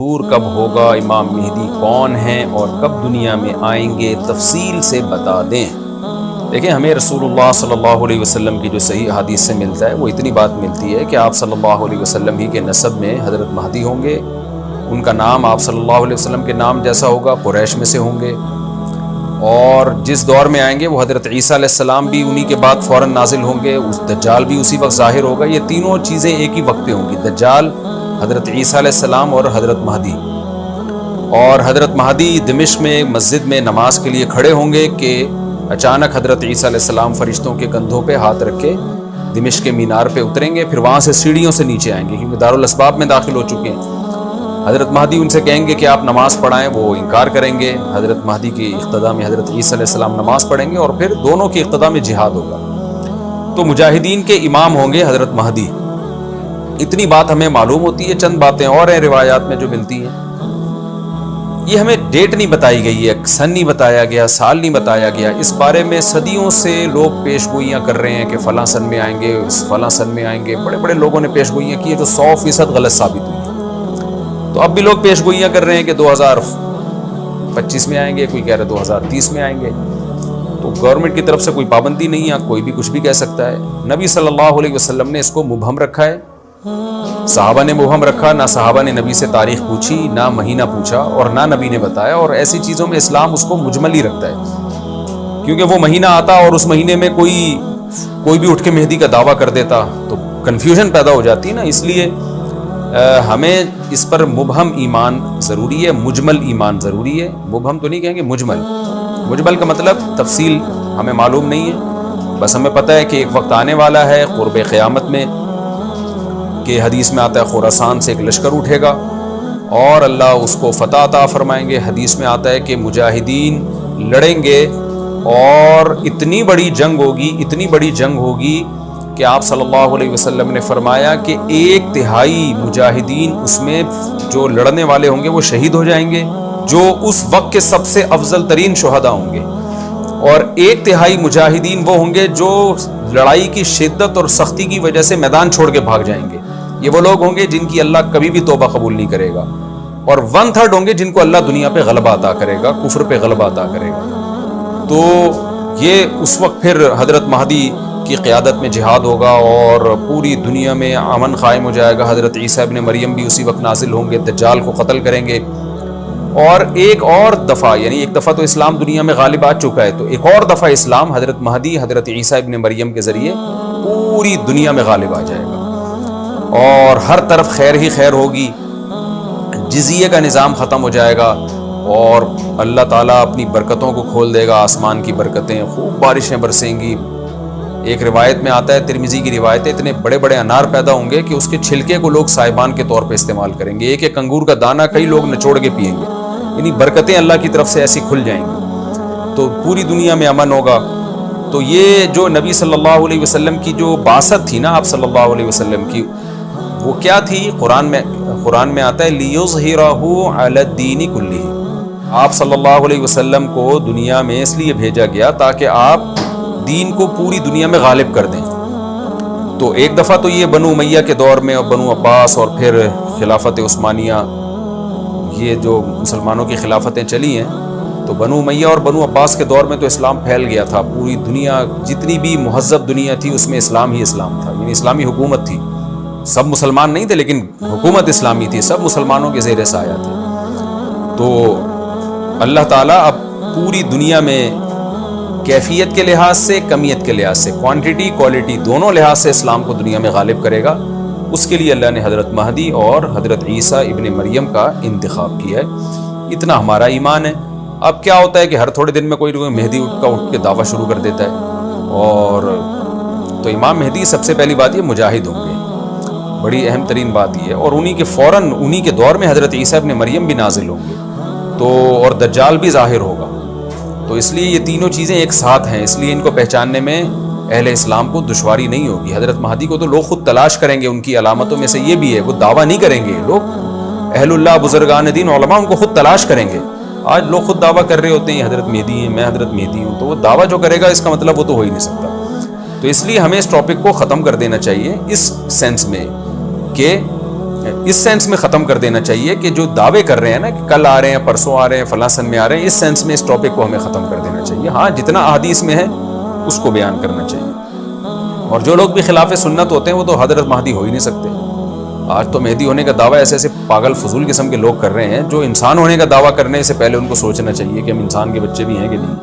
ظہور کب ہوگا، امام مہدی کون ہیں اور کب دنیا میں آئیں گے، تفصیل سے بتا دیں۔ دیکھیں، ہمیں رسول اللہ صلی اللہ علیہ وسلم کی جو صحیح حدیث سے ملتا ہے وہ اتنی بات ملتی ہے کہ آپ صلی اللہ علیہ وسلم ہی کے نسب میں حضرت مہدی ہوں گے، ان کا نام آپ صلی اللہ علیہ وسلم کے نام جیسا ہوگا، قریش میں سے ہوں گے، اور جس دور میں آئیں گے وہ حضرت عیسیٰ علیہ السلام بھی انہی کے بعد فوراً نازل ہوں گے، اس دجال بھی اسی وقت ظاہر ہوگا۔ یہ تینوں چیزیں ایک ہی وقت پہ ہوں گی، دجال، حضرت عیسیٰ علیہ السلام اور حضرت مہدی۔ اور حضرت مہدی دمشق میں مسجد میں نماز کے لیے کھڑے ہوں گے کہ اچانک حضرت عیسیٰ علیہ السلام فرشتوں کے کندھوں پہ ہاتھ رکھ کے دمشق کے مینار پہ اتریں گے، پھر وہاں سے سیڑھیوں سے نیچے آئیں گے کیونکہ دارالاسباب میں داخل ہو چکے ہیں۔ حضرت مہدی ان سے کہیں گے کہ آپ نماز پڑھائیں، وہ انکار کریں گے۔ حضرت مہدی کی اقتداء میں حضرت عیسیٰ علیہ السلام نماز پڑھیں گے اور پھر دونوں کی اقتداء میں جہاد ہوگا۔ تو مجاہدین کے امام ہوں گے حضرت مہدی۔ اتنی بات ہمیں معلوم ہوتی ہے، چند باتیں اور ہیں روایات میں جو ملتی ہیں۔ یہ ہمیں ڈیٹ نہیں بتائی گئی ہے، سن نہیں بتایا گیا، سال نہیں بتایا گیا۔ اس بارے میں صدیوں سے لوگ پیش گوئیاں کر رہے ہیں کہ فلاں سن میں آئیں گے، فلاں سن میں آئیں گے۔ بڑے بڑے لوگوں نے پیش گوئیاں کی ہیں جو 100% غلط ثابت ہوئی ہیں۔ تو اب بھی لوگ پیش گوئیاں کر رہے ہیں کہ 2025 میں آئیں گے، کوئی کہہ رہے 2030 میں آئیں گے۔ تو گورنمنٹ کی طرف سے کوئی پابندی نہیں ہے، کوئی بھی کچھ بھی کہہ سکتا ہے۔ نبی صلی اللہ علیہ وسلم نے اس کو مبہم رکھا ہے، صحابہ نے مبہم رکھا، نہ صحابہ نے نبی سے تاریخ پوچھی، نہ مہینہ پوچھا، اور نہ نبی نے بتایا۔ اور ایسی چیزوں میں اسلام اس کو مجمل ہی رکھتا ہے، کیونکہ وہ مہینہ آتا اور اس مہینے میں کوئی بھی اٹھ کے مہدی کا دعویٰ کر دیتا تو کنفیوژن پیدا ہو جاتی نا۔ اس لیے ہمیں اس پر مبہم ایمان ضروری ہے، مجمل ایمان ضروری ہے۔ مبہم تو نہیں کہیں گے، مجمل کا مطلب تفصیل ہمیں معلوم نہیں ہے، بس ہمیں پتہ ہے کہ ایک وقت آنے والا ہے قرب قیامت میں کہ حدیث میں آتا ہے خراسان سے ایک لشکر اٹھے گا اور اللہ اس کو فتح عطا فرمائیں گے۔ حدیث میں آتا ہے کہ مجاہدین لڑیں گے اور اتنی بڑی جنگ ہوگی کہ آپ صلی اللہ علیہ وسلم نے فرمایا کہ 1/3 مجاہدین اس میں جو لڑنے والے ہوں گے وہ شہید ہو جائیں گے، جو اس وقت کے سب سے افضل ترین شہداء ہوں گے، اور 1/3 مجاہدین وہ ہوں گے جو لڑائی کی شدت اور سختی کی وجہ سے میدان چھوڑ کے بھاگ جائیں گے۔ یہ وہ لوگ ہوں گے جن کی اللہ کبھی بھی توبہ قبول نہیں کرے گا، اور 1/3 ہوں گے جن کو اللہ دنیا پہ غلبہ عطا کرے گا، کفر پہ غلبہ عطا کرے گا۔ تو یہ اس وقت پھر حضرت مہدی کی قیادت میں جہاد ہوگا اور پوری دنیا میں امن قائم ہو جائے گا۔ حضرت عیسیٰ ابن مریم بھی اسی وقت نازل ہوں گے، دجال کو قتل کریں گے، اور ایک اور دفعہ، یعنی ایک دفعہ تو اسلام دنیا میں غالب آ چکا ہے، تو ایک اور دفعہ اسلام حضرت مہدی حضرت عیسیٰ ابن مریم کے ذریعے پوری دنیا میں غالب آ جائے گا، اور ہر طرف خیر ہی خیر ہوگی، جزیے کا نظام ختم ہو جائے گا، اور اللہ تعالیٰ اپنی برکتوں کو کھول دے گا، آسمان کی برکتیں، خوب بارشیں برسیں گی۔ ایک روایت میں آتا ہے، ترمذی کی روایت ہے، اتنے بڑے بڑے انار پیدا ہوں گے کہ اس کے چھلکے کو لوگ سائبان کے طور پہ استعمال کریں گے، ایک انگور کا دانہ کئی لوگ نچوڑ کے پیئیں گے، یعنی برکتیں اللہ کی طرف سے ایسی کھل جائیں گی، تو پوری دنیا میں امن ہوگا۔ تو یہ جو نبی صلی اللہ علیہ وسلم کی جو بعثت تھی نا، آپ صلی اللہ علیہ وسلم کی، وہ کیا تھی؟ قرآن میں آتا ہے لِيُظْهِرَهُ عَلَى الدِّينِ كُلِّهِ۔ آپ صلی اللہ علیہ وسلم کو دنیا میں اس لیے بھیجا گیا تاکہ آپ دین کو پوری دنیا میں غالب کر دیں۔ تو ایک دفعہ تو یہ بنو امیہ کے دور میں، اور بنو عباس، اور پھر خلافت عثمانیہ، یہ جو مسلمانوں کی خلافتیں چلی ہیں، تو بنو امیہ اور بنو عباس کے دور میں تو اسلام پھیل گیا تھا، پوری دنیا جتنی بھی مہذب دنیا تھی اس میں اسلام ہی اسلام تھا، یعنی اسلامی حکومت تھی، سب مسلمان نہیں تھے لیکن حکومت اسلامی تھی، سب مسلمانوں کے زیر سایہ تھے۔ تو اللہ تعالیٰ اب پوری دنیا میں کیفیت کے لحاظ سے، کمیت کے لحاظ سے، کوانٹٹی کوالٹی دونوں لحاظ سے اسلام کو دنیا میں غالب کرے گا۔ اس کے لیے اللہ نے حضرت مہدی اور حضرت عیسیٰ ابن مریم کا انتخاب کیا ہے۔ اتنا ہمارا ایمان ہے۔ اب کیا ہوتا ہے کہ ہر تھوڑے دن میں کوئی مہدی اٹھ کے دعویٰ شروع کر دیتا ہے، اور تو امام مہدی سب سے پہلی بات یہ مجاہد ہوں گے، بڑی اہم ترین بات یہ ہے، اور انہی کے فوراً انہی کے دور میں حضرت عیسیٰ ابن مریم بھی نازل ہوں گے، تو اور دجال بھی ظاہر ہوگا۔ تو اس لیے یہ تینوں چیزیں ایک ساتھ ہیں، اس لیے ان کو پہچاننے میں اہل اسلام کو دشواری نہیں ہوگی۔ حضرت مہدی کو تو لوگ خود تلاش کریں گے، ان کی علامتوں میں سے یہ بھی ہے، وہ دعویٰ نہیں کریں گے، لوگ اہل اللہ بزرگان دین علماء ان کو خود تلاش کریں گے۔ آج لوگ خود دعویٰ کر رہے ہوتے ہیں حضرت مہدی ہیں، میں حضرت مہدی ہوں، تو وہ دعویٰ جو کرے گا اس کا مطلب وہ تو ہو ہی نہیں سکتا۔ تو اس لیے ہمیں اس ٹاپک کو ختم کر دینا چاہیے اس سینس میں کہ اس سینس میں ختم کر دینا چاہیے کہ جو دعوے کر رہے ہیں نا کہ کل آ رہے ہیں، پرسوں آ رہے ہیں، فلاں سن میں آ رہے ہیں، اس سینس میں اس ٹاپک کو ہمیں ختم کر دینا چاہیے. ہاں جتنا احادیث میں ہے اس کو بیان کرنا چاہیے. اور جو لوگ بھی خلاف سنت ہوتے ہیں وہ تو حضرت مہدی ہو ہی نہیں سکتے. آج تو مہدی ہونے کا دعویٰ ایسے ایسے پاگل فضول قسم کے لوگ کر رہے ہیں جو انسان ہونے کا دعویٰ کرنے سے پہلے ان کو سوچنا چاہیے کہ ہم انسان کے بچے بھی ہیں کہ نہیں.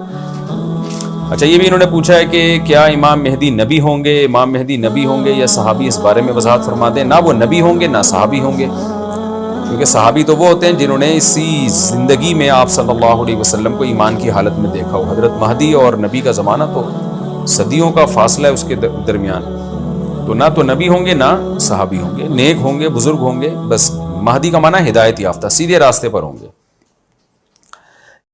اچھا یہ بھی انہوں نے پوچھا ہے کہ کیا امام مہدی نبی ہوں گے؟ امام مہدی نبی ہوں گے یا صحابی؟ اس بارے میں وضاحت فرما دیں. نہ وہ نبی ہوں گے نہ صحابی ہوں گے، کیونکہ صحابی تو وہ ہوتے ہیں جنہوں نے اسی زندگی میں آپ صلی اللہ علیہ وسلم کو ایمان کی حالت میں دیکھا ہو. حضرت مہدی اور نبی کا زمانہ تو صدیوں کا فاصلہ ہے اس کے درمیان، تو نہ تو نبی ہوں گے نہ صحابی ہوں گے. نیک ہوں گے، بزرگ ہوں گے، بس مہدی کا معنی ہدایت یافتہ، سیدھے راستے پر ہوں گے.